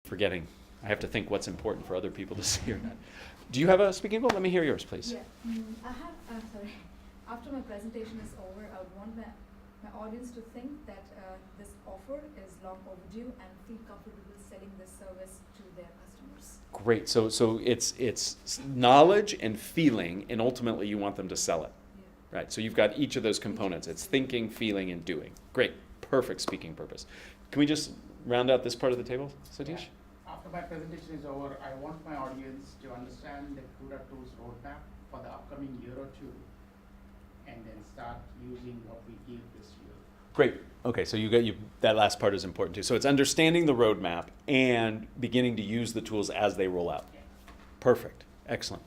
forgetting. I have to think what's important for other people to see or not. Do you have a speaking goal? Let me hear yours, please. Yeah, I have, sorry. After my presentation is over, I would want my audience to think that this offer is long overdue and feel comfortable selling this service to their customers. Great. So it's knowledge and feeling, and ultimately you want them to sell it. Yeah. Right. So you've got each of those components. It's thinking, feeling, and doing. Great. Perfect speaking purpose. Can we just round out this part of the table, Satish? Yeah. After my presentation is over, I want my audience to understand the CUDA tools roadmap for the upcoming year or two, and then start using what we give this year. Great. Okay, so that last part is important too. So it's understanding the roadmap and beginning to use the tools as they roll out. Yeah. Perfect. Excellent.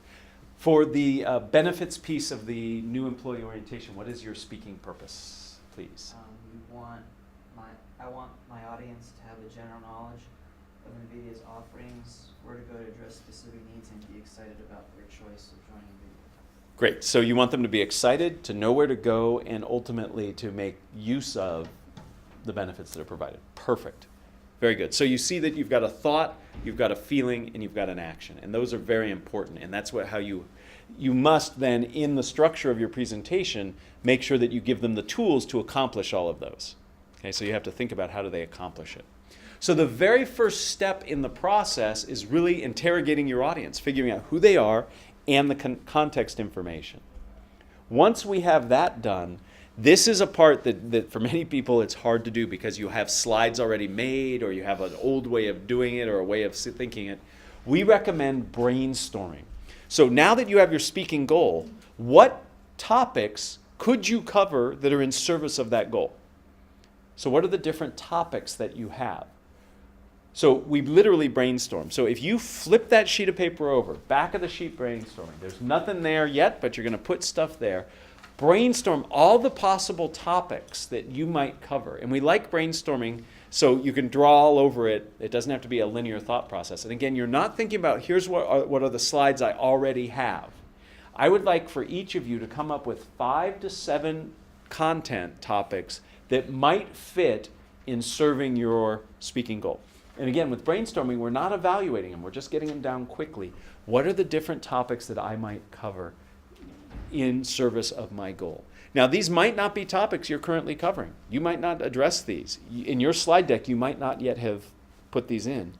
For the benefits piece of the new employee orientation, what is your speaking purpose, please? I want my audience to have a general knowledge of NVIDIA's offerings, where to go to address specific needs, and be excited about their choice of joining NVIDIA. Great. So you want them to be excited, to know where to go, and ultimately to make use of the benefits that are provided. Perfect. Very good. So you see that you've got a thought, you've got a feeling, and you've got an action. And those are very important. And that's how you must then, in the structure of your presentation, make sure that you give them the tools to accomplish all of those. Okay, so you have to think about how do they accomplish it. So the very first step in the process is really interrogating your audience, figuring out who they are and the context information. Once we have that done, this is a part that for many people it's hard to do because you have slides already made or you have an old way of doing it or a way of thinking it. We recommend brainstorming. So now that you have your speaking goal, what topics could you cover that are in service of that goal? So what are the different topics that you have? So we literally brainstorm. So if you flip that sheet of paper over, back of the sheet brainstorming, there's nothing there yet, but you're going to put stuff there. Brainstorm all the possible topics that you might cover. And we like brainstorming so you can draw all over it. It doesn't have to be a linear thought process. And again, you're not thinking about here's what are the slides I already have. I would like for each of you to come up with 5 to 7 content topics that might fit in serving your speaking goal. And again, with brainstorming, we're not evaluating them. We're just getting them down quickly. What are the different topics that I might cover in service of my goal? Now, these might not be topics you're currently covering. You might not address these. In your slide deck, you might not yet have put these in,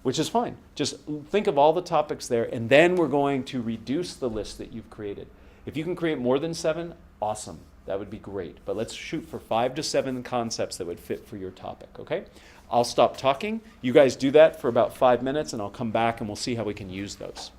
which is fine. Just think of all the topics there, and then we're going to reduce the list that you've created. If you can create more than 7, awesome. That would be great. But let's shoot for 5 to 7 concepts that would fit for your topic, okay? I'll stop talking. You guys do that for about 5 minutes, and I'll come back and we'll see how we can use those.